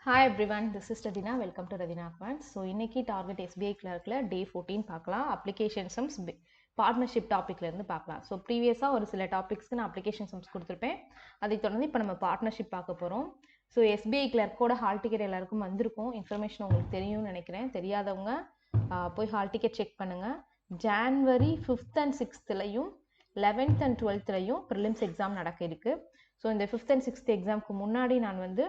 Hi everyone, this is Ravina. Welcome to Ravina Advance. So, இன்னைக்கு target SBI கிளர்க்கில் டே 14 பார்க்கலாம். Application sums partnership டாப்பிக்லேருந்து பார்க்கலாம். So ப்ரீவியஸாக ஒரு சில டாபிக்ஸ்க்கு நான் அப்ளிகேஷன் சம்ஸ் கொடுத்துருப்பேன். அதை தொடர்ந்து இப்போ நம்ம பார்ட்னர்ஷிப் பார்க்க போகிறோம். ஸோ SBI கிளர்க்கோட ஹால் டிக்கெட் எல்லாருக்கும் வந்திருக்கும். இன்ஃபர்மேஷன் உங்களுக்கு தெரியும்னு நினைக்கிறேன். தெரியாதவங்க போய் ஹால் டிக்கெட் செக் பண்ணுங்கள். January 5th and 6thலையும் 11th and 12thலையும் ப்ரிலிம்ஸ் எக்ஸாம் நடக்க இருக்குது. ஸோ இந்த 5th and 6th எக்ஸாமுக்கு முன்னாடி நான் வந்து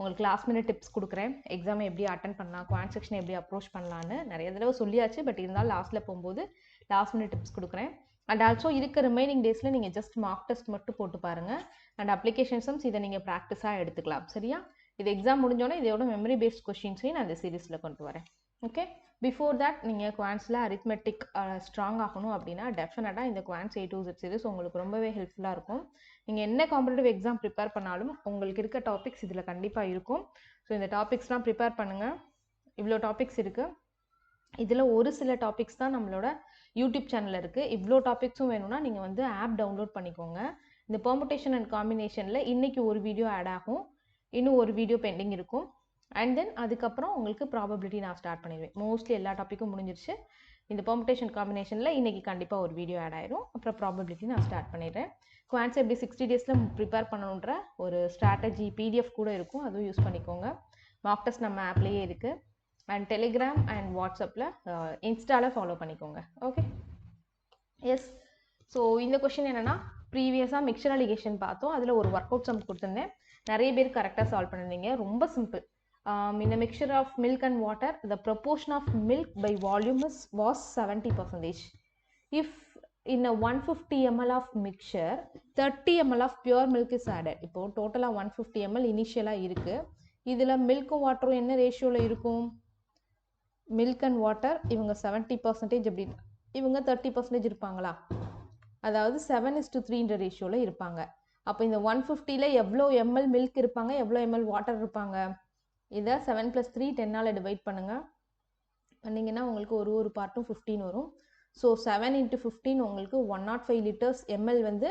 உங்களுக்கு லாஸ்ட் மினிட் டிப்ஸ் கொடுக்குறேன். எக்ஸாமை எப்படி அட்டன் பண்ணலாம், குவான்ட் செக்ஷனை எப்படி அப்ரோச் பண்ணலான்னு நிறைய தடவை சொல்லியாச்சு. பட் இருந்தாலும் லாஸ்ட்டில் போகும்போது லாஸ்ட் மினிட் டிப்ஸ் கொடுக்குறேன். அண்ட் ஆல்சோ இருக்க ரிமைனிங் டேஸில் நீங்கள் ஜஸ்ட் மார்க் டெஸ்ட் மட்டும் போட்டு பாருங்கள். அண்ட் அப்ளிகேஷன் சம்ஸ் இதை நீங்கள் ப்ராக்டிஸாக எடுத்துக்கலாம். சரியா? இது எக்ஸாம் முடிஞ்சோன்னே இதோட மெமரி பேஸ்ட் கொஸ்டின்ஸையும் நான் இந்த சீரீஸில் கொண்டு வரேன். ஓகே, பிஃபோர் தட் நீங்கள் குவான்ஸில் அரித்மெட்டிக் ஸ்ட்ராங் ஆகணும் அப்படின்னா டெஃபினட்டாக இந்த quants A to Z series உங்களுக்கு ரொம்பவே ஹெல்ப்ஃபுல்லாக இருக்கும். நீங்கள் என்ன காம்படிட்டிவ் எக்ஸாம் ப்ரிப்பேர் பண்ணாலும் உங்களுக்கு இருக்க டாபிக்ஸ் இதில் கண்டிப்பாக இருக்கும். ஸோ இந்த டாபிக்ஸ்லாம் ப்ரிப்பேர் பண்ணுங்கள். இவ்வளோ டாபிக்ஸ் இருக்குது. இதில் ஒரு சில டாபிக்ஸ் தான் நம்மளோட யூடியூப் சேனலில் இருக்குது. இவ்வளோ டாபிக்ஸும் வேணும்னா நீங்கள் வந்து ஆப் டவுன்லோட் பண்ணிக்கோங்க. இந்த பெர்முடேஷன் அண்ட் காம்பினேஷனில் இன்றைக்கி ஒரு வீடியோ ஆட் ஆகும், இன்னும் ஒரு வீடியோ பெண்டிங் இருக்கும். அண்ட் தென் அதுக்கப்புறம் உங்களுக்கு ப்ராபபிலிட்டி நான் ஸ்டார்ட் பண்ணிடுவேன். மோஸ்ட்லி எல்லா டாப்பிக்கும் முடிஞ்சிருச்சு. இந்த பெர்முடேஷன் காம்பினேஷனில் இன்றைக்கி கண்டிப்பாக ஒரு வீடியோ ஆட் ஆயிரும். அப்புறம் ப்ராபபிலிட்டி நான் ஸ்டார்ட் பண்ணிடுறேன். குவான்ஸ் எப்படி 60 டேஸில் ப்ரிப்பேர் பண்ணணுன்ற ஒரு ஸ்ட்ராட்டஜி PDF கூட இருக்கும், அதுவும் யூஸ் பண்ணிக்கோங்க. மார்க் டெஸ்ட் நம்ம ஆப்லேயே இருக்குது. அண்ட் டெலிகிராம் அண்ட் வாட்ஸ்அப்பில் இன்ஸ்டாவில் ஃபாலோ பண்ணிக்கோங்க. Okay, yes. ஸோ இந்த கொஷின் என்னென்னா, ப்ரீவியஸாக மிக்சர் அலிகேஷன் பார்த்தோம். அதில் ஒரு ஒர்க் அவுட் சம் கொடுத்துருந்தேன். நிறைய பேர் கரெக்டாக சால்வ் பண்ணியிருந்தீங்க. ரொம்ப simple. In a mixture of milk and water, the proportion of milk by volume was 70%. If in a 150 ml of mixture 30 ml of pure milk is added. இப்போ டோட்டலாக 150 ml இனிஷியலாக இருக்குது. இதில் மில்க்கும் வாட்டரும் என்ன ரேஷியோவில் இருக்கும்? மில்க் அண்ட் வாட்டர் இவங்க 70% அப்படின்னு, இவங்க 30% இருப்பாங்களா? அதாவது 7:3 ரேஷியோவில் இருப்பாங்க. அப்போ இந்த 150ல் எவ்வளோ ml மில்க் இருப்பாங்க, எவ்வளோ ml வாட்டர் இருப்பாங்க? இதை 7 + 3 10ஆல் டிவைட் பண்ணுங்கள். பண்ணிங்கன்னா உங்களுக்கு ஒரு பார்ட்டும் 15 வரும். ஸோ 7 × 15 உங்களுக்கு 105 லிட்டர்ஸ் ml வந்து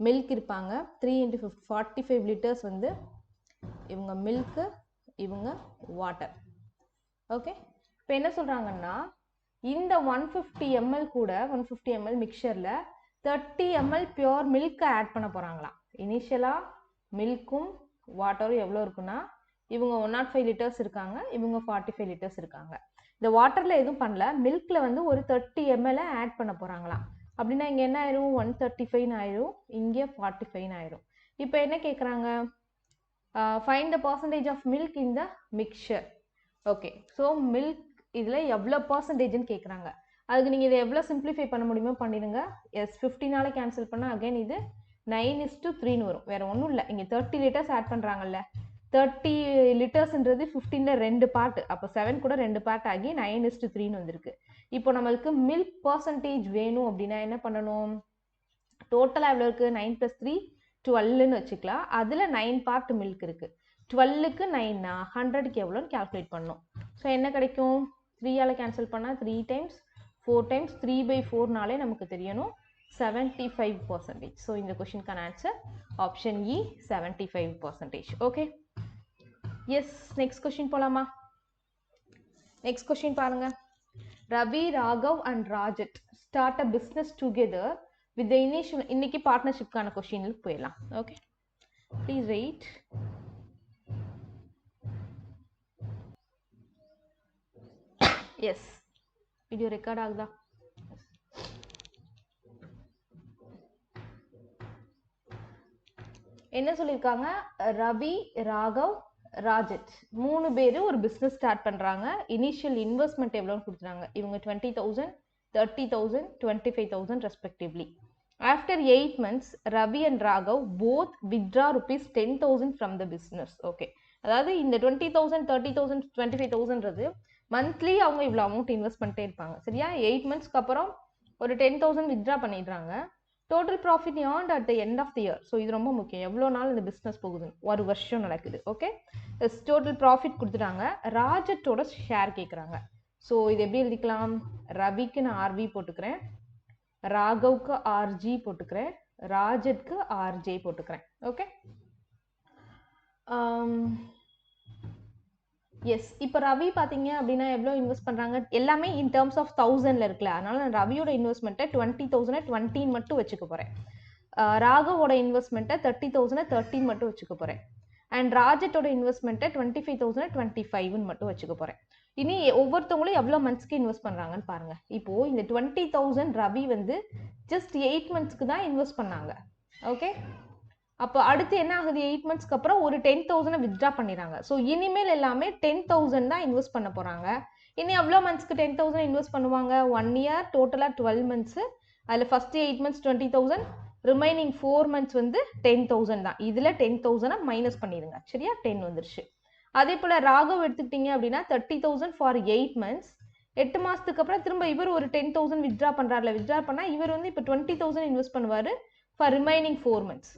மில்க் இருப்பாங்க. 3 × 45 லிட்டர்ஸ் வந்து இவங்க மில்க்கு, இவங்க வாட்டர். ஓகே, இப்போ என்ன சொல்கிறாங்கன்னா, இந்த 150 ml கூட 150 ml மிக்சரில் 30 ml பியோர் மில்க் ஆட் பண்ண போகிறாங்களாம். இனிஷியலாக மில்க்கும் வாட்டரும் எவ்வளோ இருக்குன்னா, இவங்க 105 லிட்டர்ஸ் இருக்காங்க, இவங்க 45 லிட்டர்ஸ் இருக்காங்க. இந்த வாட்டரில் எதுவும் பண்ணல, மில்கில் வந்து ஒரு 30 ml ஆட் பண்ண போகிறாங்களாம். அப்படின்னா இங்கே என்ன ஆயிரும்? 135 ஆயிரும், இங்கே 45 ஆயிரும். இப்போ என்ன கேட்குறாங்க? Find the percentage of milk in the mixture. Okay, so milk இதில் எவ்வளோ பர்சன்டேஜ்னு கேட்குறாங்க. அதுக்கு நீங்கள் இதை எவ்வளோ சிம்பிளிஃபை பண்ண முடியுமோ பண்ணிடுங்க. எஸ், 15ஆல் கேன்சல் பண்ணால் அகைன் இது 9:3 வரும். வேறு ஒன்றும் இல்லை, இங்கே 30 லிட்டர்ஸ் ஆட் பண்ணுறாங்கல்ல, 30 லிட்டர்ஸ்ன்றது 15ல் 2 பார்ட். அப்போ 7 கூட 2 பார்ட் ஆகி 9:3 வந்திருக்கு. இப்போ நம்மளுக்கு மில்க் பர்சன்டேஜ் வேணும் அப்படின்னா என்ன பண்ணணும்? டோட்டலாக எவ்வளோ இருக்குது? 9 + 3 12ன்னு வச்சுக்கலாம். அதில் 9 பார்ட் மில்க் இருக்குது. 12க்கு 9னா 100க்கு எவ்வளோன்னு கால்குலேட் பண்ணணும். ஸோ என்ன கிடைக்கும்? 3ஆல் கேன்சல் பண்ணால் 3 டைம்ஸ் 4 டைம்ஸ் 3/4னாலே நமக்கு தெரியணும் 75%. ஸோ இந்த கொஷினுக்கான answer option E 75%. Okay, yes. Next question போலாமா? நெக்ஸ்ட் கொஸ்டின் பாருங்க. Ravi, Raghav and Rajat start a business together with the initial. இன்னைக்கு பார்ட்னர்ஷிப்கான கொஸ்டினுக்கு போயிடலாம். Okay, please wait. Yes, video record ஆகுதா? என்ன சொல்லியிருக்காங்க? ரவி, ராகவ், ராஜட் 3 பேர் ஒரு பிஸ்னஸ் ஸ்டார்ட் பண்ணுறாங்க. இனிஷியல் இன்வெஸ்ட்மெண்ட் எவ்வளோன்னு கொடுத்துறாங்க. இவங்க 20,000, 30,000, 25,000 respectively. After 8 months Ravi and Raghav both withdraw ₹10,000 from the business. Okay, அதாவது இந்த 20,000, 30,000, 25,000ன்றது மந்த்லி அவங்க இவ்வளோ அமௌண்ட் இன்வெஸ்ட் பண்ணிட்டே இருப்பாங்க. சரியா? 8 monthsக்கு அப்புறம் ஒரு 10,000 வித்ரா பண்ணிடுறாங்க. Total profit earned at the end of the year. So இது ரொம்ப முக்கியம். எவ்வளோ நாள் இந்த பிஸ்னஸ் போகுது? ஒரு வருஷம் நடக்குது. ஓகே, டோட்டல் ப்ராஃபிட் கொடுத்துட்டாங்க. ராஜட்டோட ஷேர் கேட்குறாங்க. ஸோ இது எப்படி எழுதிக்கலாம்? ரவிக்கு நான் RV போட்டுக்கிறேன், ராகவுக்கு RG போட்டுக்கிறேன், ராஜட்க்கு RJ போட்டுக்கிறேன். Okay, yes. இப்போ ரவி பார்த்தீங்க அப்படின்னா எவ்வளோ இன்வெஸ்ட் பண்ணுறாங்க, எல்லாமே இன் டேர்ம்ஸ் ஆஃப் 1000ல் இருக்குல்ல, அதனால நான் ரவியோட இன்வெஸ்ட்மெண்ட்டை 20,000 20 மட்டும் வச்சுக்க போகிறேன். ராகவோட இன்வெஸ்ட்மெண்ட்டை 30,000 13 மட்டும் வச்சுக்க போகிறேன். அண்ட் ராஜட்டோட இன்வெஸ்ட்மெண்ட்டை 25,000 25 மட்டும் வச்சுக்க போகிறேன். இனி ஒவ்வொருத்தவங்களும் எவ்வளோ மந்த்ஸ்க்கு இன்வெஸ்ட் பண்ணுறாங்கன்னு பாருங்க. இப்போது இந்த 20,000 ரவி வந்து ஜஸ்ட் 8 மந்த்ஸ்க்கு தான் இன்வெஸ்ட் பண்ணாங்க. ஓகே, அப்போ அடுத்து என்ன ஆகுது, 8 மந்த்ஸ்க்கு அப்புறம் ஒரு 10,000 வித்ட்ரா பண்ணிடுறாங்க. ஸோ இனிமேல் எல்லாமே 10,000 தான் இன்வெஸ்ட் பண்ண போகிறாங்க. இனி எவ்வளோ மந்த்ஸ்க்கு 10,000 இன்வெஸ்ட் பண்ணுவாங்க, 1 இயர் டோட்டலாக 12 மந்த்ஸு. அதில் ஃபஸ்ட்டு 8 மந்த்ஸ் 20,000, ரிமைனிங் 4 மந்த்ஸ் வந்து 10,000 தான். இதில் 10,000 மைனஸ் பண்ணிடுங்க, சரியா, 10 வந்துருச்சு. அதே போல் ராகவ் எடுத்துக்கிட்டிங்க அப்படின்னா 30,000 ஃபார் 8 மந்த்ஸ். 8 மாதத்துக்கு அப்புறம் திரும்ப இவர் ஒரு 10,000 வித்ட்ரா பண்ணுறாருல, வித்ட்ரா பண்ணால் இவர் வந்து இப்போ 20,000 இன்வெஸ்ட் பண்ணுவார் ஃபார் ரிமைனிங் 4 மந்த்ஸ்.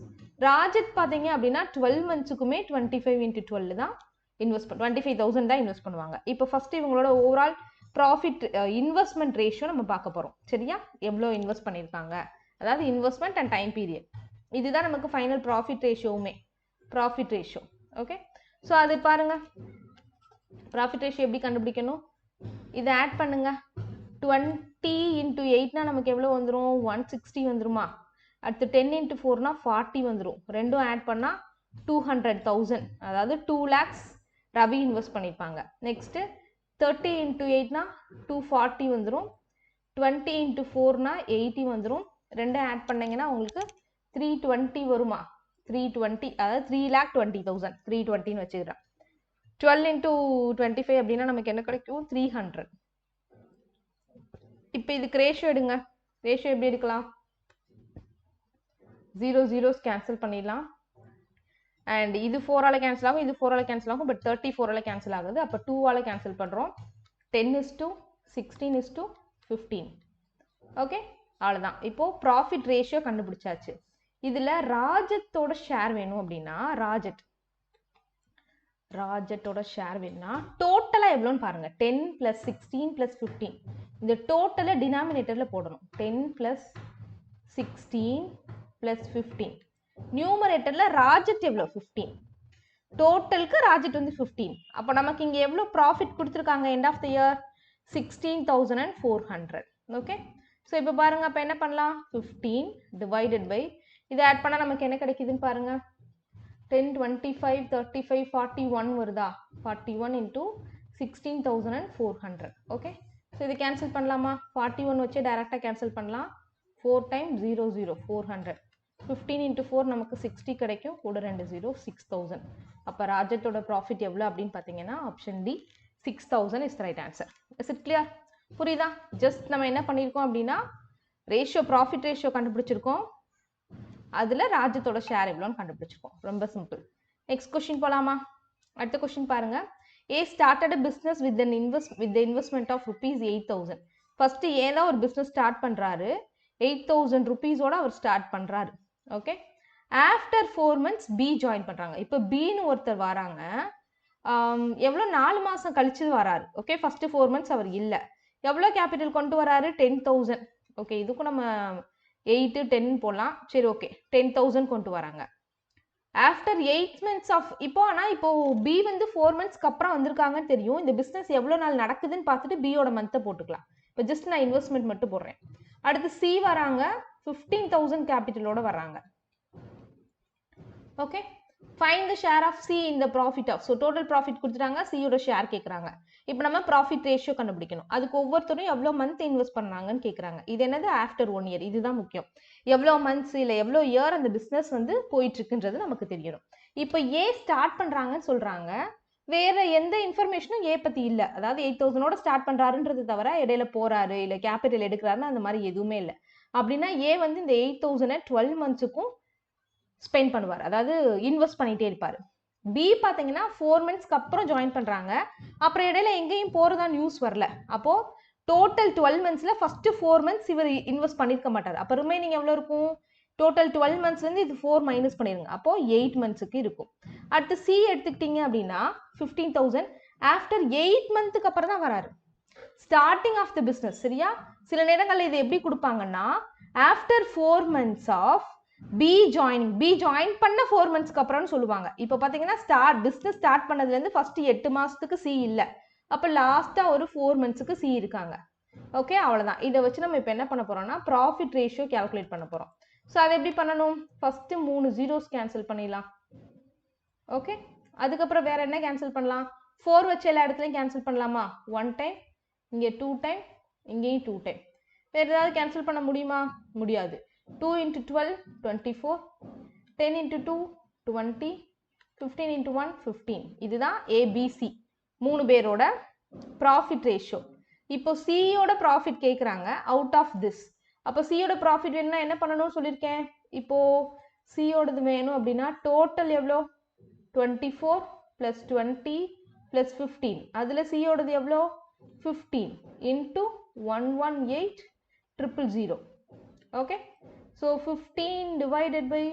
ராஜத் பார்த்தீங்க அப்படின்னா 12 மந்த்ஸுக்குமே 25 × 12 தான் இன்வெஸ்ட் 25,000 தான் இன்வெஸ்ட் பண்ணுவாங்க. இப்போ ஃபர்ஸ்ட் இவங்களோட ஓவரால் ப்ராஃபிட் இன்வெஸ்ட்மெண்ட் ரேஷியோ நம்ம பார்க்க போகிறோம், சரியா, எவ்வளோ இன்வெஸ்ட் பண்ணியிருக்காங்க, அதாவது இன்வெஸ்ட்மெண்ட் அண்ட் டைம் பீரியட். இதுதான் நமக்கு ஃபைனல் ப்ராஃபிட் ரேஷியோவுமே, ப்ராஃபிட் ரேஷியோ. ஓகே, ஸோ அது பாருங்க, ப்ராஃபிட் ரேஷியோ எப்படி கண்டுபிடிக்கணும், இதை ஆட் பண்ணுங்க. 20 × 8னா நமக்கு எவ்வளோ வந்துடும், 160 வந்துருமா. அடுத்து 10 × 4னா 40 வந்துடும். ரெண்டும் ஆட் பண்ணால் 200,000, அதாவது 2 lakhs ரவி இன்வெஸ்ட் பண்ணியிருப்பாங்க. நெக்ஸ்ட்டு 30 × 8னா 240 வந்துடும். 20 × 4னா 80 வந்துடும். ரெண்டும் ஆட் பண்ணிங்கன்னா உங்களுக்கு 320 வருமா. 320, அதாவது 3,20,000, 320ன்னு வச்சுக்கிறேன். 12 × 25 அப்படின்னா நமக்கு என்ன கிடைக்கும், 300. இப்போ இதுக்கு ரேஷியோ எடுங்க. ரேஷியோ எப்படி எடுக்கலாம், 0 zeros கேன்சல் பண்ணிடலாம். அண்ட் இது 4ஆல் கேன்சல் ஆகும், இது 4ஆல் கேன்சல் ஆகும், பட் 30 4ஆல் கேன்சல் ஆகுது. அப்போ 2ஆல் கேன்சல் பண்ணுறோம். 10:16:15. ஓகே, அவ்வளோதான். இப்போது ப்ராஃபிட் ரேஷியோ கண்டுபிடிச்சாச்சு. இதில் ராஜத்தோட ஷேர் வேணும் அப்படின்னா ராஜத்தோட ஷேர் வேணும்னா டோட்டலாக எவ்வளோன்னு பாருங்கள். 10 + 16 + 15. இந்த டோட்டலை டினாமினேட்டரில் போடணும். 10 + 16 + 15. நியூமரேட்டரில் ராஜட் எவ்வளோ, 15. டோட்டலுக்கு ராஜட் வந்து 15. அப்போ நமக்கு இங்கே எவ்வளோ ப்ராஃபிட் கொடுத்துருக்காங்க end of the year, 16,400. Okay, so இப்போ பாருங்கள், அப்போ என்ன பண்ணலாம், 15 டிவைடட் பை இதை ஆட் பண்ணால் நமக்கு என்ன கிடைக்குதுன்னு பாருங்கள். 10, 25, 35, 41 வருதா. 41 × 16,400. ஓகே, ஸோ இது கேன்சல் பண்ணலாமா. 41 வச்சு டைரெக்டாக கேன்சல் பண்ணலாம். 4 × 0 0 400. 15 × 4 நமக்கு 60 கிடைக்கும், கூட 2 0 6,000. அப்போ ராஜத்தோட ப்ராஃபிட் எவ்வளோ அப்படின்னு பார்த்தீங்கன்னா option D 6,000 is the right answer. Is it clear, புரியுதா. ஜஸ்ட் நம்ம என்ன பண்ணியிருக்கோம் அப்படின்னா ரேஷியோ, ப்ராஃபிட் ரேஷியோ கண்டுபிடிச்சிருக்கோம், அதில் ராஜத்தோட ஷேர் எவ்வளோன்னு கண்டுபிடிச்சிருக்கோம். ரொம்ப சிம்பிள். நெக்ஸ்ட் கொஸ்டின் போகலாமா. அடுத்த கொஸ்டின் பாருங்க. A started a business with the investment of ₹8,000. First ஏதோ ஒரு பிஸ்னஸ் ஸ்டார்ட் பண்ணுறாரு, 8,000 rupeesோட அவர் ஸ்டார்ட் பண்ணுறாரு. Okay, after 4 months B join பண்ணுறாங்க. இப்போ பின்னு ஒருத்தர் வராங்க, எவ்வளோ 4 மாதம் கழிச்சு வராரு. ஓகே, ஃபஸ்ட்டு 4 months அவர் இல்லை. எவ்வளோ கேபிட்டல் கொண்டு வராரு, 10,000. ஓகே, இதுக்கும் நம்ம 8 10 போடலாம். சரி, ஓகே, 10,000 கொண்டு வராங்க. ஆஃப்டர் 8 months ஆஃப் ஆனால் இப்போ பி வந்து 4 monthsக்கு அப்புறம் வந்திருக்காங்கன்னு தெரியும். இந்த பிஸ்னஸ் எவ்வளோ நாள் நடக்குதுன்னு பார்த்துட்டு பியோட மந்த்தை போட்டுக்கலாம். இப்போ ஜஸ்ட் நான் இன்வெஸ்ட்மெண்ட் மட்டும் போடுறேன். அடுத்து சி வராங்க, 15,000 கேபிட்டலோட வராங்க. Okay, find the share of C in the profit of. So total profit கொடுத்துட்டாங்க, சியோட ஷேர் கேட்குறாங்க. இப்போ நம்ம ப்ராஃபிட் ரேஷியோ கண்டுபிடிக்கணும். அதுக்கு ஒவ்வொருத்தரும் எவ்வளோ மந்த் இன்வெஸ்ட் பண்ணாங்கன்னு கேட்குறாங்க. இது என்னது, ஆஃப்டர் 1 year. இதுதான் முக்கியம். எவ்வளோ மந்த்ஸ் இல்லை எவ்வளோ இயர் அந்த பிஸ்னஸ் வந்து போயிட்டு இருக்குன்றது நமக்கு தெரியணும். இப்போ ஏ ஸ்டார்ட் பண்ணுறாங்கன்னு சொல்கிறாங்க, வேற எந்த இன்ஃபர்மேஷனும் ஏ பற்றி இல்லை. அதாவது 8,000ஓட ஸ்டார்ட் பண்ணுறாருன்றது தவிர இடையில போறாரு இல்லை கேபிட்டல் எடுக்கிறாருன்னு அந்த மாதிரி எதுவுமே இல்லை. அப்படின்னா ஏ வந்து இந்த 8,000 12 monthsக்கும் ஸ்பெண்ட் பண்ணுவார், அதாவது இன்வெஸ்ட் பண்ணிகிட்டே இருப்பார். பி பார்த்தீங்கன்னா 4 monthsக்கு அப்புறம் ஜாயின் பண்ணுறாங்க, அப்புறம் இடையில எங்கேயும் போகிறதா நியூஸ் வரல. அப்போது டோட்டல் 12 monthsல ஃபஸ்ட்டு 4 months இவர் இன்வெஸ்ட் பண்ணியிருக்க மாட்டார். அப்போ ரிமைனிங் எவ்வளோ இருக்கும், டோட்டல் 12 monthsலேருந்து இது 4 மைனஸ் பண்ணிடுங்க, அப்போது 8 monthsக்கு இருக்கும். அடுத்து சி எடுத்துக்கிட்டிங்க அப்படின்னா 15,000 ஆஃப்டர் 8 monthsக்கு அப்புறம் தான் வராரு, ஸ்டார்டிங் ஆஃப் த பிஸ்னஸ். சரியா, சில நேரங்களில் இது எப்படி கொடுப்பாங்கன்னா after 4 months of B joining, B join பண்ண 4 மந்த்ஸ்க்கு அப்புறம்னு சொல்லுவாங்க. இப்போ பார்த்தீங்கன்னா பிஸ்னஸ் ஸ்டார்ட் பண்ணதுலேருந்து ஃபர்ஸ்ட் 8 மாதத்துக்கு சி இல்லை, அப்போ லாஸ்ட்டாக ஒரு 4 மந்த்ஸுக்கு சி இருக்காங்க. ஓகே, அவ்வளோதான். இதை வச்சு நம்ம இப்போ என்ன பண்ண போகிறோம்னா ப்ராஃபிட் ரேஷியோ கேல்குலேட் பண்ண போகிறோம். ஸோ அதை எப்படி பண்ணணும்? ஃபஸ்ட்டு 3 ஜீரோஸ் கேன்சல் பண்ணிடலாம். ஓகே, அதுக்கப்புறம் வேறு என்ன கேன்சல் பண்ணலாம்? 4 வச்சு எல்லா இடத்துலையும் கேன்சல் பண்ணலாமா? 1 டைம், இங்கே 2 டைம், இங்கேயும் 2 டைம். வேறு ஏதாவது கேன்சல் பண்ண முடியுமா? முடியாது. 2 × 12 24, 10 × 2 20, 15 × 1 15. இதுதான் ஏபிசி 3 பேரோட ப்ராஃபிட் ரேஷியோ. இப்போ சியோட ப்ராஃபிட் கேட்குறாங்க அவுட் ஆஃப் திஸ். அப்போ சியோட ப்ராஃபிட் வேணும்னா என்ன பண்ணணும்னு சொல்லியிருக்கேன்? இப்போது சியோடது வேணும் அப்படின்னா டோட்டல் எவ்வளோ? 24 + 20 + 15. அதில் சியோடது எவ்வளோ? 15 × 118,000. ஓகே, ஸோ 15 divided by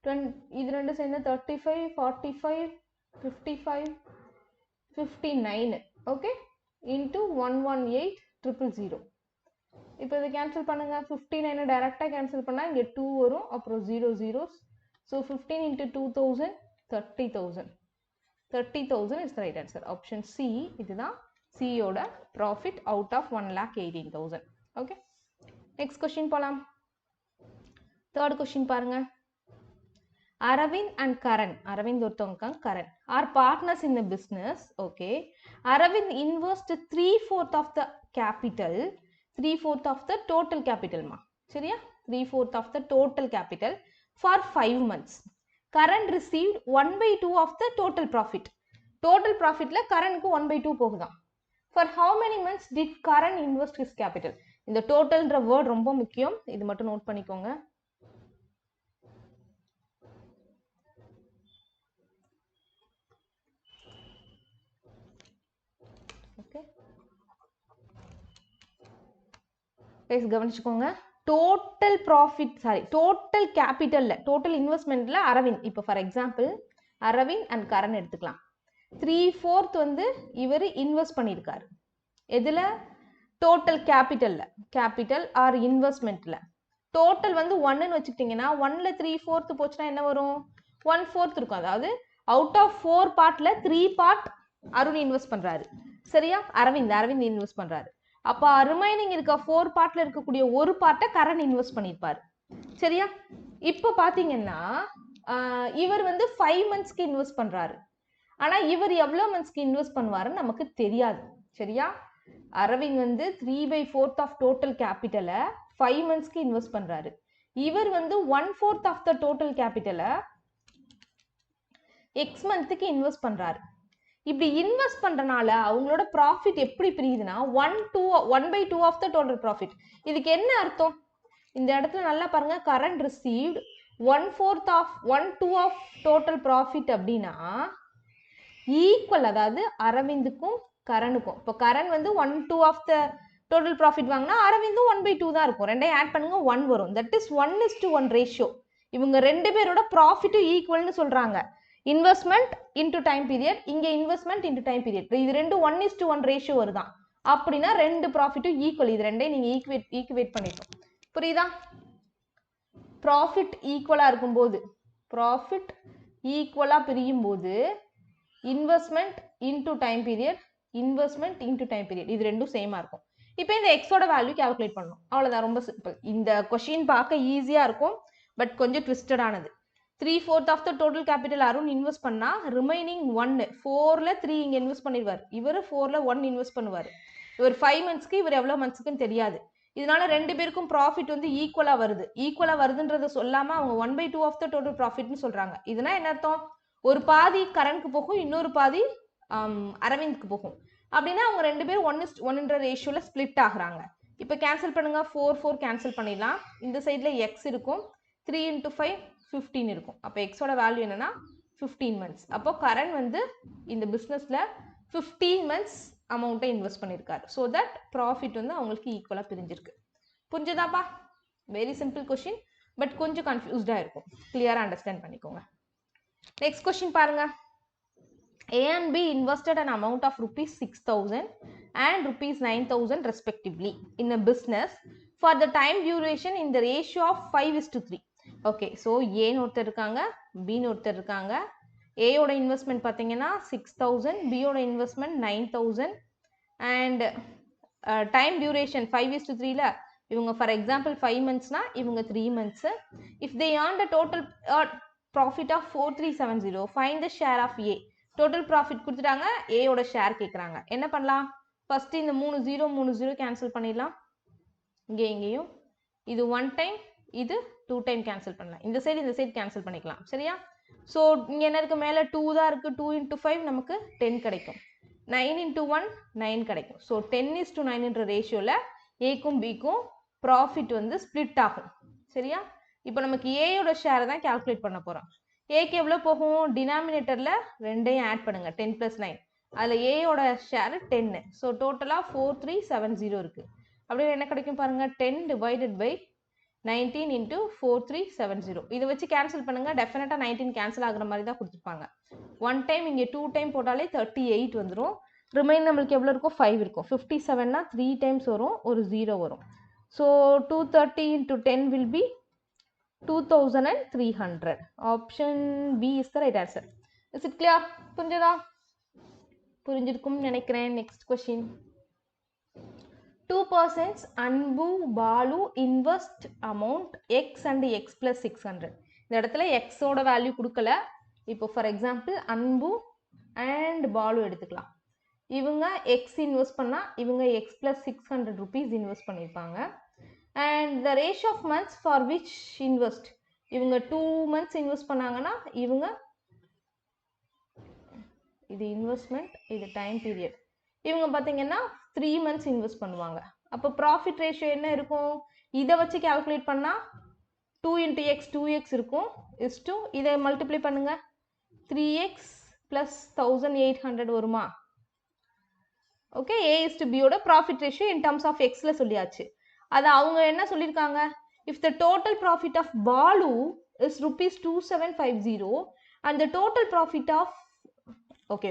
20, இது ரெண்டு சேர்ந்து 35, 45, 55, 59. Okay, into 118,000. இப்போ இதை கேன்சல் பண்ணுங்க. 59 டைரெக்டாக கேன்சல் பண்ணால் இங்கே 2 வரும், அப்புறம் 0 zeros. So 15 × 2000 30,000. 30,000 is the right answer. Option C. இதுதான் சியோட profit out of 1,18,000. Okay, next question போகலாம். தேர்ட் கொஸ்டின் பாருங்க. Aravind and Karan, Aravind ஒருத்தவங்க, Karan are partners in the business. Okay, Aravind invested 3/4 of the capital, 3/4 of the total capital ma, சரியா? 3/4 of the total capital for 5 months. Karan received 1/2 of the total profit. Total profitல Karanக்கு 1/2 போகுதான். For how many months did Karan invest his capital? இந்த totalன்ற word ரொம்ப முக்கியம், இது மட்டும் note பண்ணிக்கோங்க. கவனிச்சுக்கோங்க. Total profit, sorry total கேபிட்டல்ல, total இன்வெஸ்ட்மெண்ட்ல அரவிந்த், இப்போ for example Aravind and Karan எடுத்துக்கலாம். 3/4 வந்து இவர் இன்வெஸ்ட் பண்ணியிருக்காரு. எதுல? டோட்டல் கேபிட்டல்ல, கேபிட்டல் ஆர் இன்வெஸ்ட்மெண்ட்ல. டோட்டல் வந்து 1ன்னு வச்சுக்கிட்டிங்கன்னா 1ல 3/4 போச்சுன்னா என்ன வரும்? 1/4 இருக்கும். அதாவது அவுட் ஆஃப் 4 பார்ட்ல 3 பார்ட் அருண் இன்வெஸ்ட் பண்றாரு, சரியா? அரவிந்த் இன்வெஸ்ட் பண்றாரு. அப்போ ரிமைனிங் இருக்க 4 பார்ட்ல இருக்கக்கூடிய ஒரு பார்ட்டை கரண் இன்வெஸ்ட் பண்ணியிருப்பாரு, சரியா? இப்போ பார்த்தீங்கன்னா இவர் வந்து 5 மந்த்ஸ்க்கு இன்வெஸ்ட் பண்றாரு. ஆனால் இவர் எவ்வளோ மந்த்ஸ்க்கு இன்வெஸ்ட் பண்ணுவாருன்னு நமக்கு தெரியாது, சரியா? அரவிந்த் வந்து 3/4 ஆஃப் டோட்டல் கேபிட்டலை 5 மந்த்ஸ்க்கு இன்வெஸ்ட் பண்றாரு. இவர் வந்து 1/4 ஆஃப் த டோட்டல் கேபிட்டலை எக்ஸ் மந்த்துக்கு இன்வெஸ்ட் பண்றாரு. இப்படி இன்வெஸ்ட் பண்றனால அவங்களோட ப்ராஃபிட் எப்படி பிரியுதுன்னா 1/2 ஆஃப் த டோட்டல் ப்ராஃபிட். இதுக்கு என்ன அர்த்தம்? இந்த இடத்துல நல்லா பாருங்க. Current received 1/2 of total profit அப்படின்னா ஈக்குவல், அதாவது அரவிந்துக்கும் கரனுக்கும். இப்போ கரண் வந்து 1/2 ஆஃப் த டோட்டல் ப்ராஃபிட் வாங்கினா அரவிந்தும் 1/2 தான் இருக்கும். ரெண்டையும் ஆட் பண்ணுங்க, 1 வரும். That is 1:1 ratio. இவங்க ரெண்டு பேரோட ப்ராஃபிட்டும் ஈக்குவல்னு சொல்றாங்க. இன்வெஸ்ட்மெண்ட் இன்டு டைம் பீரியட், இங்கே இன்வெஸ்ட்மெண்ட் இன்டு டைம் பீரியட். இது ரெண்டு 1:1 ரேஷியோ வருதான். அப்படின்னா ரெண்டு ப்ராஃபிட்டும் ஈக்குவல். இது ரெண்டையும் நீங்க ஈக்குவேட் பண்ணிட்டோம். புரியுதா? ப்ராஃபிட் ஈக்குவலா இருக்கும்போது, ப்ராஃபிட் ஈக்குவலா பிரியும் போது investment into time period, investment into time period, இது ரெண்டும் சேமா இருக்கும். இப்போ இந்த எக்ஸோட வேல்யூ கால்குலேட் பண்ணணும். அவ்வளோதான், ரொம்ப சிம்பிள். இந்த கொஸ்டின் பார்க்க ஈஸியா இருக்கும், பட் கொஞ்சம் ட்விஸ்டடானது. 3/4 of the total capital Arun invest பண்ணா ரிமைனிங் 1, 4ல 3 இங்கே இன்வெஸ்ட் பண்ணிடுவார். இவர் 4ல 1 இன்வெஸ்ட் பண்ணுவார். இவர் 5 மந்த்ஸ்க்கு, இவர் எவ்வளோ மந்த்ஸ்க்குன்னு தெரியாது. இதனால ரெண்டு பேருக்கும் ப்ராஃபிட் வந்து ஈக்குவலா வருது. ஈக்குவலா வருதுன்றதை சொல்லாம அவங்க 1/2 ஆஃப் த டோட்டல் ப்ராஃபிட்னு சொல்றாங்க. இதுனா என்ன அர்த்தம்? ஒரு பாதி கரண்ட்க்கு போகும், இன்னொரு பாதி அரவிந்த்க்கு போகும். அப்படின்னா அவங்க ரெண்டு பேரும் 1:1 ரேஷியோல ஸ்பிளிட் ஆகுறாங்க. இப்போ கேன்சல் பண்ணுங்க. 4 கேன்சல் பண்ணிடலாம். இந்த சைட்ல எக்ஸ் இருக்கும். 3 × 5 15 இருக்கும். அப்போ எக்ஸோட வேல்யூ என்னன்னா 15 மந்த்ஸ். அப்போ கரண் வந்து இந்த பிஸ்னஸ்ல 15 மந்த்ஸ் அமௌண்ட்டை இன்வெஸ்ட் பண்ணியிருக்காரு. ஸோ தட் ப்ராஃபிட் வந்து அவங்களுக்கு ஈக்குவலாக பிரிஞ்சிருக்கு. புரிஞ்சுதாப்பா? வெரி சிம்பிள் கொஸ்டின், பட் கொஞ்சம் கன்ஃபியூஸ்டாக இருக்கும். கிளியராக அண்டர்ஸ்டாண்ட் பண்ணிக்கோங்க. நெக்ஸ்ட் கொஸ்டின் பாருங்க. A and B invested an amount of ₹6,000 and ₹9,000 respectively in a business for the time duration in the ratio of 5:3. Okay, so ஏன்னு ஒருத்தர் இருக்காங்க, பின்னு ஒருத்தர் இருக்காங்க. ஏயோட இன்வெஸ்ட்மெண்ட் பார்த்தீங்கன்னா 6000, பியோட இன்வெஸ்ட்மெண்ட் 9000 அண்ட் டைம் டியூரேஷன் 5:3ல இவங்க ஃபார் எக்ஸாம்பிள் 5 monthsனா இவங்க 3 months. If they earned a total profit of 4370, find the share of A. Total profit கொடுத்துட்டாங்க, ஏயோட ஷேர் கேட்குறாங்க. என்ன பண்ணலாம்? ஃபர்ஸ்ட் இந்த 3 கேன்சல் பண்ணிடலாம். இங்கே இங்கேயும் இது 1 time, இது 2 time கேன்சல் பண்ணலாம். இந்த சைடு கேன்சல் பண்ணிக்கலாம். சரியா? ஸோ இங்கே என்ன இருக்குது? மேலே 2 தான் இருக்குது. 2 into 5 நமக்கு 10 கிடைக்கும். 9 into 1 9 கிடைக்கும். ஸோ 10:9 ரேஷியோவில் ஏக்கும் பிக்கும் ப்ராஃபிட் வந்து ஸ்ப்ளிட் ஆகும். சரியா? இப்போ நமக்கு ஏயோட ஷேரை தான் கால்குலேட் பண்ண போகிறோம். ஏக்கு எவ்வளோ போகும்? டினாமினேட்டரில் ரெண்டையும் ஆட் பண்ணுங்க. 10 + 9. அதில் ஏயோட ஷேர் 10. ஸோ டோட்டலாக 4370 இருக்குது. அப்படியே என்ன கிடைக்கும் பாருங்கள்? 10 divided by 19 into 4370. இதை வச்சு கேன்சல் பண்ணுங்க. டெஃபினட்டாக 19 கேன்சல் ஆகுற மாதிரி தான் கொடுத்துருப்பாங்க. 1 time இங்கே 2 time போட்டாலே 38 வந்துடும். ரிமைன் நம்மளுக்கு எவ்வளோ இருக்கும்? 5 இருக்கும். 57னா 3 times வரும், ஒரு 0 வரும். So 230 into 10 will be 2300. Option B is the right answer. Is it clear? புரிஞ்சதா? புரிஞ்சிருக்கும்னு நினைக்கிறேன். Next question. 2 persons Anbu Balu invest amount X and X + 600. இந்த இடத்துல எக்ஸோட வேல்யூ கொடுக்கல. இப்போ for example Anbu and Balu எடுத்துக்கலாம். இவங்க எக்ஸ் இன்வெஸ்ட் பண்ணால் இவங்க எக்ஸ் + 600 rupees இன்வெஸ்ட் பண்ணியிருப்பாங்க. And the ratio of months for which invest, இவங்க 2 months இன்வெஸ்ட் பண்ணாங்கன்னா இவங்க இது இன்வெஸ்ட்மெண்ட், இது டைம் பீரியட். இவங்க பார்த்தீங்கன்னா 3 months இன்வெஸ்ட் பண்ணுவாங்க. அப்போ ப்ராஃபிட் ரேஷியோ என்ன இருக்கும்? இதை வச்சு கால்குலேட் பண்ணால் 2 into x 2x இருக்கும். இஸ் டு இதை மல்டிப்ளை பண்ணுங்க. 3x + 1800 வருமா? Okay, A is to B யோட profit ratio in terms of எக்ஸ்ல சொல்லியாச்சு. அது அவங்க என்ன சொல்லியிருக்காங்க? If the total profit of Balu is ₹2750 and the total profit of okay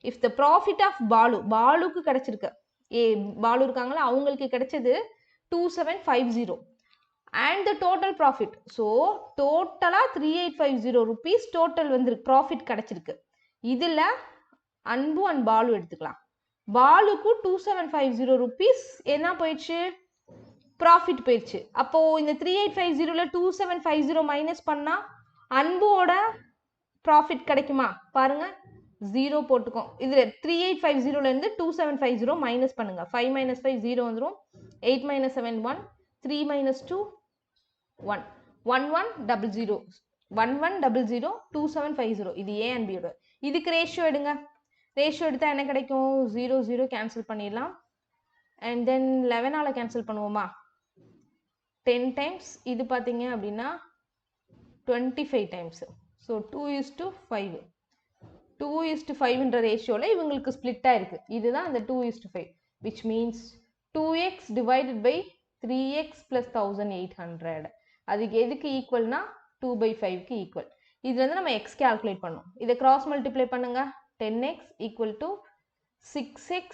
if the profit of பாலுக்கு கிடைச்சிருக்கு, பாலு இருக்காங்களா, அவங்களுக்கு கிடைச்சது 2750 and the total profit, so டோட்டலாக 3850 rupees டோட்டல் வந்து ப்ராஃபிட் கிடைச்சிருக்கு. இதில் அன்பு அண்ட் பாலு எடுத்துக்கலாம். பாலுக்கு 2750 rupees என்ன போயிடுச்சு? ப்ராஃபிட் போயிடுச்சு. அப்போ இந்த 3850ல 2750 மைனஸ் பண்ணா அன்போட ப்ராஃபிட் கிடைக்குமா? பாருங்க, 0 போட்டுக்கோம். இதுல 3850ல இருந்து 2750 மைனஸ் பண்ணுங்க. 5 - 5 0 வந்துடும். 8 - 7 1, 3 - 2 1, 1100 1100 2750. இது A and B யோட. இதுக்கு ரேஷியோ எடுங்க. ரேஷியோ எடுத்தா என்ன கிடைக்கும்? 0 0 கேன்சல் பண்ணிடலாம். அண்ட் தென் 11ஆல கேன்சல் பண்ணுவோமா? 10 times. இது பார்த்தீங்க அப்படின்னா 25 times. ஸோ 2:5. 2:5ன்ற ரேஷியோவில் இவங்களுக்கு ஸ்ப்ளிட்டாக இருக்குது. இதுதான் அந்த 2:5, which means 2x divided by 3x + 1800. அதுக்கு எதுக்கு ஈக்குவல்னா 2/5க்கு ஈக்குவல். இது வந்து நம்ம எக்ஸ் கால்குலேட் பண்ணோம். இதை கிராஸ் மல்டிப்ளை பண்ணுங்க. 10x = 6x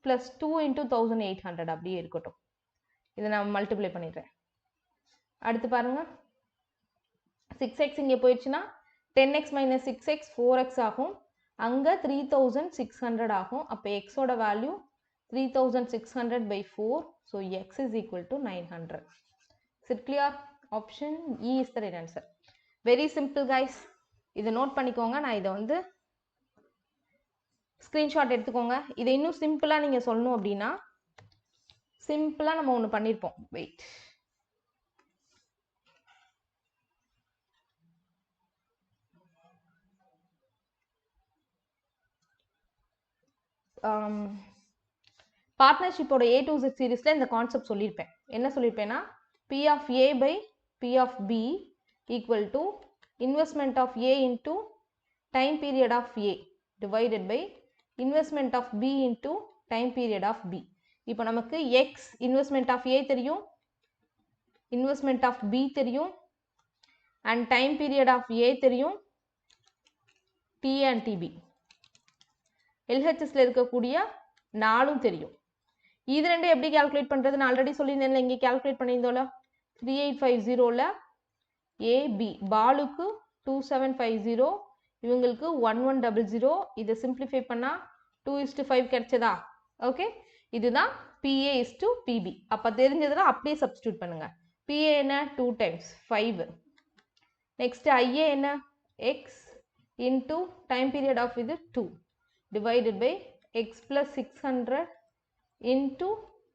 + 2 × 1800 அப்படியே இருக்கட்டும். இதை நான் மல்டிப்ளை பண்ணிடுறேன். அடுத்து பாருங்க, 6x இங்கே போயிடுச்சுன்னா 10x - 6x 4x ஆகும். அங்கே 3600 ஆகும். அப்போ எக்ஸோட value 3600/4. So X is equal to 900. Is it clear? Option E is the right answer. Very simple guys. இதை நோட் பண்ணிக்கோங்க. நான் இதை வந்து ஸ்க்ரீன்ஷாட் எடுத்துக்கோங்க. இதை இன்னும் சிம்பிளாக நீங்கள் சொல்லணும் அப்படின்னா சிம்பிளாக நம்ம ஒன்று பண்ணியிருப்போம். வெயிட், பார்ட்னர்ஷிப்போட A to Z சீரீஸில் இந்த கான்செப்ட் சொல்லியிருப்பேன். என்ன சொல்லியிருப்பேன்னா P of A by P of B equal to investment of A into time period of A divided by investment of B into time period of B. இப்போ நமக்கு X investment of A தெரியும், investment of B தெரியும், and time period of A தெரியும், T and TB. LHSல இருக்கக்கூடிய 4ம் தெரியும். இது ரெண்டு எப்படி கால்குலேட் பண்ணுறது? நான் ஆல்ரெடி சொல்லியிருந்தேன்ல, இங்கே கால்குலேட் பண்ணியிருந்தோம்ல 3850ல் ஏபி பாலுக்கு 2750, இவங்களுக்கு 1100. இதை சிம்பிளிஃபை பண்ணால் 2:5 கிடைச்சதா? ஓகே, இதுதான் PA is to PB. அப்போ தெரிஞ்சதுன்னா அப்படியே சப்ஸ்டியூட் பண்ணுங்க. PA என்ன? 2 times 5. நெக்ஸ்ட் IA என்ன? X into time period of இது 2 divided by X plus 600 into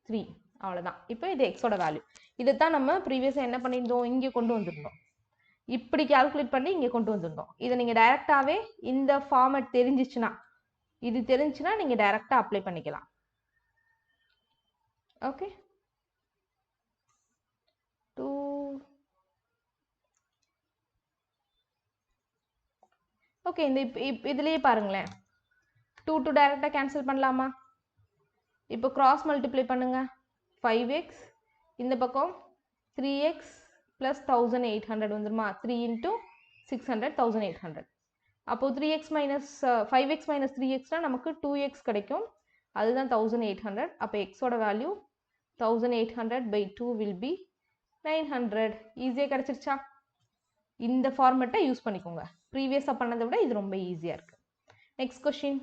3. அவ்வளோதான். இப்போ இது எக்ஸோட வேல்யூ. இதைத்தான் நம்ம ப்ரீவியஸாக என்ன பண்ணியிருந்தோம், இங்கே கொண்டு வந்திருந்தோம். இப்படி கால்குலேட் பண்ணி இங்கே கொண்டு வந்திருந்தோம். இதை நீங்கள் டைரெக்டாகவே இந்த ஃபார்மேட் தெரிஞ்சிச்சுன்னா, இது தெரிஞ்சுன்னா நீங்கள் டைரெக்டாக அப்ளை பண்ணிக்கலாம். ஓகே, ஓகே, இந்த இதுலேயே பாருங்களேன், 2 டைரெக்டாக கேன்சல் பண்ணலாமா? இப்போ கிராஸ் மல்டிப்ளை பண்ணுங்க. 5x இந்த பக்கம் 3x plus 1800 வந்துருமா? 3 into 600 1800. அப்போது 3x minus 5x minus 3xனா நமக்கு 2x கிடைக்கும். அதுதான் 1800. அப்போ எக்ஸோட வேல்யூ 1800 by 2 will be 900. ஈஸியாக கிடைச்சிருச்சா? இந்த ஃபார்மேட்டை யூஸ் பண்ணிக்கோங்க. ப்ரீவியஸாக பண்ணதை விட இது ரொம்ப ஈஸியாக இருக்குது. Next question.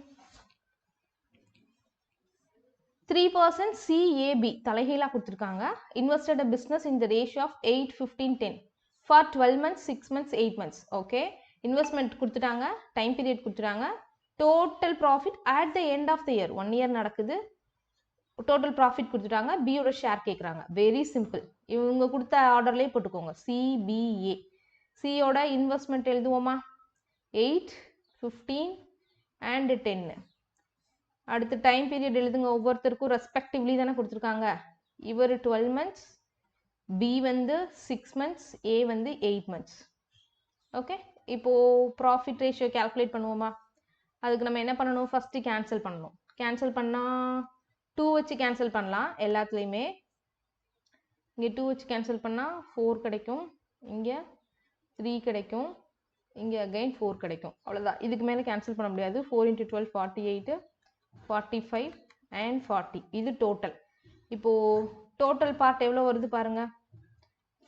3% CAB தலைகீழாக கொடுத்துருக்காங்க. Invested a business in the ratio of 8, 15, 10 ஃபார் 12 months, 6 months, 8 months. ஓகே, இன்வெஸ்ட்மெண்ட் கொடுத்துட்டாங்க, டைம் பீரியட் கொடுத்துட்டாங்க, total profit at the end of the year 1 year நடக்குது, டோட்டல் ப்ராஃபிட் கொடுத்துட்டாங்க, பியோட ஷேர் கேட்குறாங்க. வெரி சிம்பிள், இவங்க கொடுத்த ஆர்டர்லேயே போட்டுக்கோங்க. CBA. சியோட இன்வெஸ்ட்மெண்ட் எழுதுவோமா? 8, 15 and 10. அடுத்து டைம் பீரியட் எழுதுங்க. ஒவ்வொருத்தருக்கும் ரெஸ்பெக்டிவ்லி தானே கொடுத்துருக்காங்க. இவர் 12 months, பி வந்து 6 months, ஏ வந்து 8 months. ஓகே, இப்போது ப்ராஃபிட் ரேஷியோ கேல்குலேட் பண்ணுவோமா? அதுக்கு நம்ம என்ன பண்ணணும்? ஃபஸ்ட்டு கேன்சல் பண்ணணும். கேன்சல் பண்ணால் 2 வச்சு கேன்சல் பண்ணலாம் எல்லாத்துலேயுமே. இங்கே 2 வச்சு கேன்சல் பண்ணால் 4 கிடைக்கும், இங்கே 3 கிடைக்கும், இங்கே அகைன் 4 கிடைக்கும். அவ்வளோதான், இதுக்கு மேலே கேன்சல் பண்ண முடியாது. 4 into 12 48, 45 and 40. இது டோட்டல். இப்போது டோட்டல் பார்ட் எவ்வளோ வருது பாருங்க.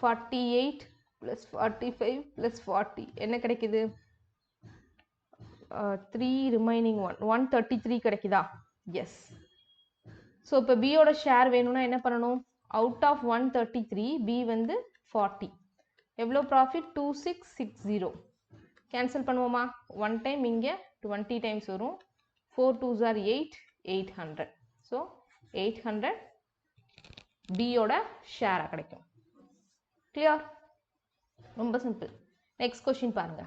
48 plus 45 plus 40 என்ன கிடைக்குது? 3 remaining 133 கிடைக்குதா? எஸ். ஸோ இப்போ பியோட ஷேர் வேணும்னா என்ன பண்ணணும்? அவுட் ஆஃப் 133 பி வந்து 40. எவ்வளோ ப்ராஃபிட்? 2660. கேன்சல் பண்ணுவோமா? 1 டைம் இங்கே 20 times வரும். 4 2s are 8, 800. ஸோ 800 பியோட ஷேராக கிடைக்கும். கிளியர்? ரொம்ப சிம்பிள். நெக்ஸ்ட் கொஸ்டின் பாருங்க.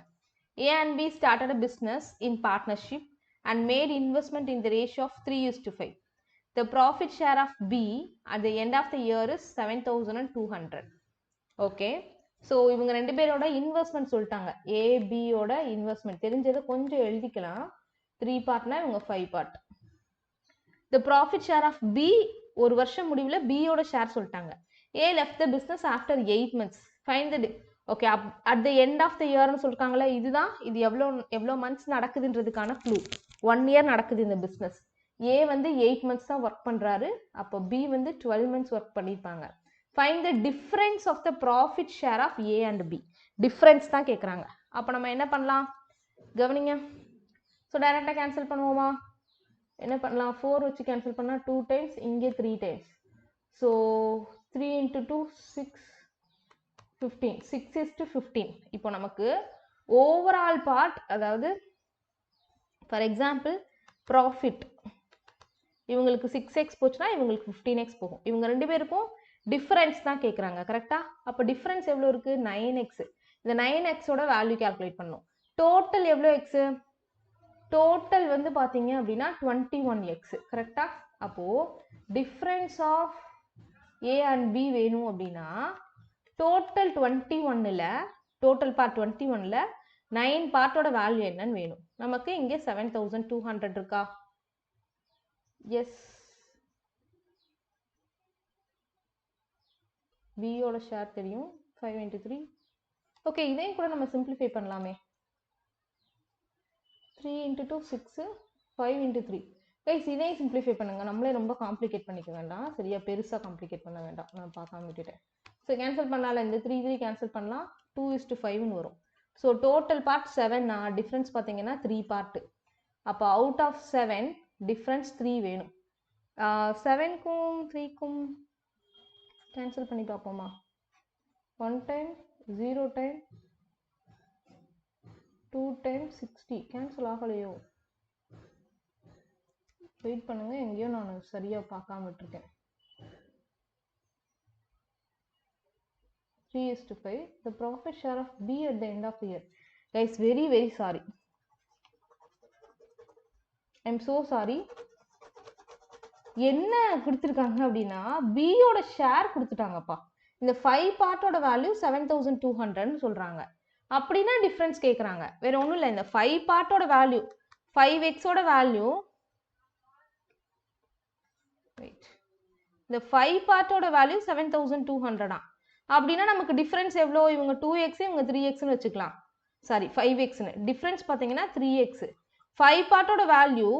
A and B started a business in partnership and made investment in the ratio of 3:5. The profit share of B at the end of the year is 7200. Okay, so இவங்க 2 பேரோட investment சொல்லிட்டாங்க. ஏபியோட investment தெரிஞ்சதை கொஞ்சம் எழுதிக்கலாம். 3 பார்ட்னா இவங்க 5 part. The profit share of B ஒரு வருஷம் முடிவில் பியோட ஷேர் சொல்லிட்டாங்க. A left the business after 8 months. Find the okay, at the end of the இயர்னு சொல்லிருக்காங்களே, இதுதான் இது எவ்வளோ மந்த்ஸ் நடக்குதுன்றதுக்கான க்ளூ. 1 year நடக்குது இந்த பிஸ்னஸ். ஏ வந்து 8 months தான் ஒர்க் பண்ணுறாரு, அப்போ பி வந்து 12 months ஒர்க் பண்ணியிருப்பாங்க. Find the difference of the profit share of A and B. Difference தான் கேட்குறாங்க. அப்போ நம்ம என்ன பண்ணலாம்? கவனிங்க. ஸோ டைரெக்டாக கேன்சல் பண்ணுவோமா? என்ன பண்ணலாம்? 4 வச்சு கேன்சல் பண்ணால் 2 times, இங்கே 3 times. So 3 into 2 6, 15. 6:15. இப்போ நமக்கு ஓவரால் பார்ட், அதாவது ஃபார் எக்ஸாம்பிள் ப்ராஃபிட் இவங்களுக்கு 6x போச்சுன்னா இவங்களுக்கு 15x போகும். இவங்க 2 பேருக்கும் டிஃபரன்ஸ் தான் கேட்குறாங்க. கரெக்டாக? அப்போ டிஃபரன்ஸ் எவ்வளோ இருக்குது? 9x. இந்த 9xோட வேல்யூ கேல்குலேட் பண்ணணும். டோட்டல் எவ்வளோ எக்ஸு? டோட்டல் வந்து பார்த்தீங்க அப்படின்னா 21x. கரெக்டாக? அப்போது difference of A and B வேணும் அப்படின்னா டோட்டல் 21ல், டோட்டல் பார்ட் 21ல் 9 பார்ட்டோட வேல்யூ என்னன்னு வேணும். நமக்கு இங்கே 7200 இருக்கா? எஸ். பியோட ஷேர் தெரியும், 5 into 3. ஓகே, இதையும் கூட நம்ம சிம்பிளிஃபை பண்ணலாமே. 3 into 2 6, 5 into 3. கைஸ், இதையும் சிம்பிளிஃபை பண்ணுங்கள். நம்மளே ரொம்ப காம்ப்ளிகேட் பண்ணிக்க வேண்டாம். சரியா? பெருசாக காம்ப்ளிகேட் பண்ண வேண்டாம். நான் பார்க்காம விட்டுட்டேன். ஸோ கேன்சல் பண்ணால இந்த 3 கேன்சல் பண்ணலாம். 2:5 வரும். ஸோ டோட்டல் பார்ட் 7 டிஃப்ரென்ஸ் பார்த்தீங்கன்னா 3 பார்ட்டு. அப்போ அவுட் ஆஃப் 7 டிஃப்ரென்ஸ் 3 வேணும். 7க்கும் 3க்கும் கேன்சல் பண்ணி பார்ப்போமா? 1 டைம் 0 டைம் 2 டைம் 60 கேன்சல் ஆகலையோ? வெயிட் பண்ணுங்க, எங்கேயோ நான் சரியா பார்க்காம விட்டுருக்கேன். 3:5 the profit share of B at the end of the year. Guys, very very sorry, I'm so sorry. என்ன கொடுத்துருக்காங்க அப்படின்னா B யோட ஷேர் கொடுத்துட்டாங்கப்பா. இந்த 5 பார்ட்டோட வேல்யூ 7200 சொல்றாங்க. அப்படின்னா டிஃபரன்ஸ் கேட்குறாங்க. வேற ஒன்றும் இல்லை, இந்த 5 பார்ட்டோட வேல்யூ 5x வேல்யூ, இந்த 5 பார்ட்டோட வேல்யூ 7200 அப்படின்னா நமக்கு டிஃபரன்ஸ் எவ்வளோ? இவங்க 2x இவங்க 3xன்னு வச்சுக்கலாம். சாரி 5xன்னு. டிஃபரன்ஸ் பார்த்தீங்கன்னா 3x. 5 பார்ட்டோட வேல்யூ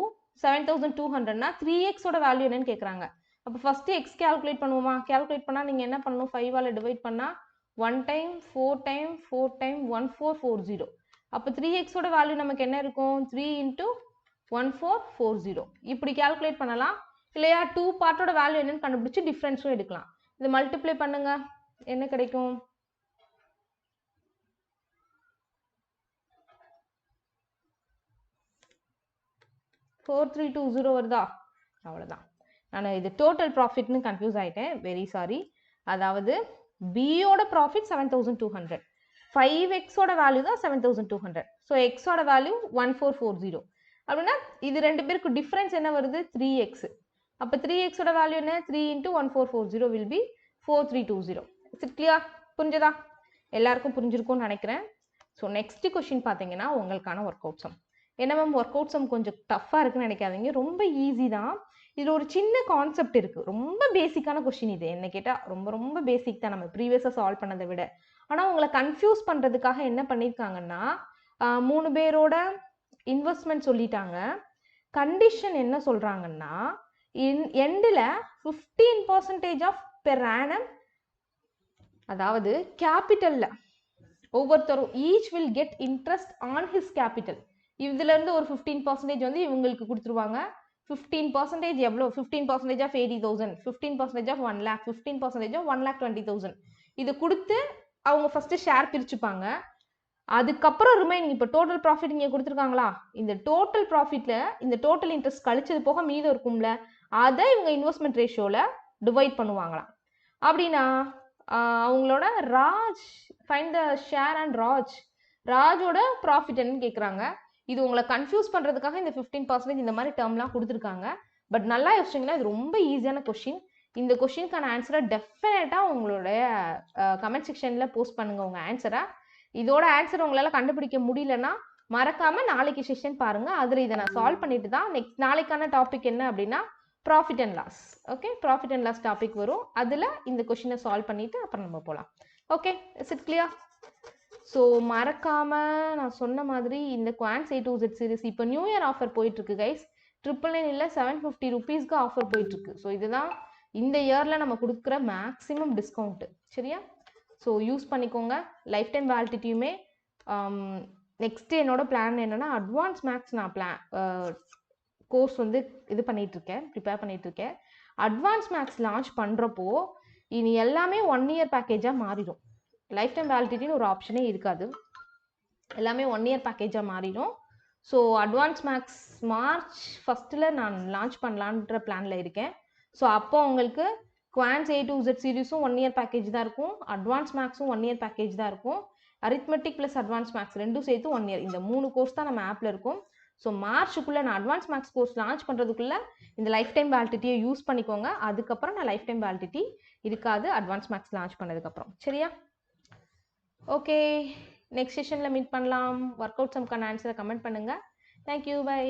7200னா 3xோட வேல்யூ என்னன்னு கேட்குறாங்க. அப்போ ஃபர்ஸ்ட் எக்ஸ் கேல்குலேட் பண்ணுவோமா? கேல்குலேட் பண்ணால் நீங்கள் என்ன பண்ணணும்? 5ஆல் டிவைட் பண்ணால் 1 டைம் 4 டைம் 4 டைம் 1440. அப்போ 3xோட வேல்யூ நமக்கு என்ன இருக்கும்? 3 × 1440. இப்படி கேல்குலேட் பண்ணலாம். இல்லையா 2 பார்ட்டோட வேல்யூ என்னன்னு கண்டுபிடிச்சி டிஃப்ரென்ஸும் எடுக்கலாம். இதை மல்டிப்ளை பண்ணுங்க, என்ன கிடைக்கும்? 4320 வருதா? அவ்வளோதான். நான் இது டோட்டல் ப்ராஃபிட்னு கன்ஃபியூஸ் ஆகிட்டேன், வெரி சாரி. அதாவது பியோட ப்ராஃபிட் 7200, 5xோட வேல்யூ தான் 7200. ஸோ எக்ஸோட வேல்யூ 1440. அப்படின்னா இது ரெண்டு பேருக்கு டிஃப்ரென்ஸ் என்ன வருது? 3x. அப்போ 3xோட வேல்யூ என்ன? 3 × 1440 will be 4320. It's clear? புரிஞ்சதா? எல்லாருக்கும் புரிஞ்சிருக்கும்னு நினைக்கிறேன். ஸோ நெக்ஸ்ட் கொஸ்டின் பார்த்தீங்கன்னா உங்களுக்கான ஒர்க் அவுட் சம். என்ன மேம் ஒர்க் அவுட் சம் கொஞ்சம் டஃப்பாக இருக்குன்னு நினைக்காதீங்க, ரொம்ப ஈஸி தான். இதில் ஒரு சின்ன கான்செப்ட் இருக்குது, ரொம்ப பேசிக்கான கொஸ்டின் இது. என்ன கேட்டால் ரொம்ப ரொம்ப பேசிக் தான், நம்ம ப்ரீவியஸாக சால்வ் பண்ணதை விட. ஆனால் உங்களை கன்ஃபியூஸ் பண்ணுறதுக்காக என்ன பண்ணியிருக்காங்கன்னா 3 பேரோட இன்வெஸ்ட்மெண்ட் சொல்லிட்டாங்க. கண்டிஷன் என்ன சொல்கிறாங்கன்னா எண்டில் 15% ஆஃப் பெர் ஆனம், அதாவது கேபிட்டலில் ஒவ்வொருத்தரும் each will get interest on his capital. இதுலேருந்து ஒரு 15% வந்து இவங்களுக்கு கொடுத்துருவாங்க. 15% எவ்வளோ? 15% ஆஃப் 80,000, 15% ஆஃப் 1 lakh, 15% ஆஃப் 1,20,000. இது கொடுத்து அவங்க ஃபஸ்ட்டு ஷேர் பிரிச்சுப்பாங்க. அதுக்கப்புறம் ரிமைனிங் இப்போ டோட்டல் ப்ராஃபிட் இங்கே கொடுத்துருக்காங்களா, இந்த டோட்டல் ப்ராஃபிட்டில் இந்த டோட்டல் இன்ட்ரெஸ்ட் கழிச்சது போக மீதம் இருக்கும்ல, அதை இவங்க இன்வெஸ்ட்மெண்ட் ரேஷியோவில் டிவைட் பண்ணுவாங்களாம். அப்படின்னா அவங்களோட Raj find the share and ராஜோட ப்ராஃபிட் என்னன்னு கேட்குறாங்க. இது உங்களை கன்ஃபியூஸ் பண்ணுறதுக்காக இந்த 15% இந்த மாதிரி டேர்ம்லாம் கொடுத்துருக்காங்க. பட் நல்லா யோசிச்சிங்கன்னா இது ரொம்ப ஈஸியான கொஷின். இந்த கொஷினுக்கான ஆன்சரை டெஃபினட்டாக உங்களுடைய கமெண்ட் செக்ஷனில் போஸ்ட் பண்ணுங்கள் உங்கள் ஆன்சரை. இதோட ஆன்சர் உங்களால் கண்டுபிடிக்க முடியலன்னா மறக்காமல் நாளைக்கு செஷன் பாருங்கள், அதில் இதை நான் சால்வ் பண்ணிட்டு தான் நெக்ஸ்ட் நாளைக்கான டாபிக் என்ன அப்படின்னா profit and loss. Okay, profit and loss topic வரும், அதில் இந்த கொஷினை சால்வ் பண்ணிவிட்டு அப்புறம் நம்ம போகலாம். ஓகே, இஸ் இட் கிளியர்? ஸோ மறக்காமல் நான் சொன்ன மாதிரி இந்த quants A to Z series இப்போ நியூ இயர் ஆஃபர் போயிட்டுருக்கு கைஸ். 999 இல்லை 750 ருபீஸ்க்கு ஆஃபர் போயிட்டுருக்கு. ஸோ இதுதான் இந்த இயரில் நம்ம கொடுக்குற மேக்ஸிமம் டிஸ்கவுண்ட்டு, சரியா? ஸோ யூஸ் பண்ணிக்கோங்க. லைஃப் டைம் வேலிடிட்டியுமே. நெக்ஸ்ட்டு என்னோட பிளான் என்னென்னா அட்வான்ஸ் மேக்ஸ் நான் கோர்ஸ் வந்து ப்ரிப்பேர் பண்ணிகிட்ருக்கேன். அட்வான்ஸ் மேக்ஸ் லான்ச் பண்ணுறப்போ இனி எல்லாமே 1 year பேக்கேஜாக மாறிடும். லைஃப் டைம் வேலிடிட்டின்னு ஒரு ஆப்ஷனே இருக்காது, எல்லாமே 1 year பேக்கேஜாக மாறிடும். ஸோ அட்வான்ஸ் மேக்ஸ் மார்ச் 1 நான் லான்ச் பண்ணலான்ற பிளானில் இருக்கேன். ஸோ அப்போ உங்களுக்கு quants A to Z சீரிஸும் 1 year package தான் இருக்கும், அட்வான்ஸ் மேக்ஸும் 1 year பேக்கேஜ் தான் இருக்கும், அரித்மெட்டிக் ப்ளஸ் அட்வான்ஸ் மேக்ஸ் ரெண்டும் சேர்த்து 1 year. இந்த 3 கோர்ஸ் தான் நம்ம ஆப்பில் இருக்கும். ஸோ மார்ச்சுக்குள்ளே நான் அட்வான்ஸ் மேக்ஸ் கோர்ஸ் லான்ச் பண்ணுறதுக்குள்ளே இந்த லைஃப் டைம் வேலிடிட்டியை யூஸ் பண்ணிக்கோங்க. அதுக்கப்புறம் நான் லைஃப் டைம் வேலிடிட்டி இருக்காது அட்வான்ஸ் மேக்ஸ் லான்ச் பண்ணதுக்கப்புறம், சரியா? ஓகே, நெக்ஸ்ட் செஷனில் மீட் பண்ணலாம். ஒர்க் அவுட் சம்க்கான ஆன்சரை கமெண்ட் பண்ணுங்கள். Thank you, by.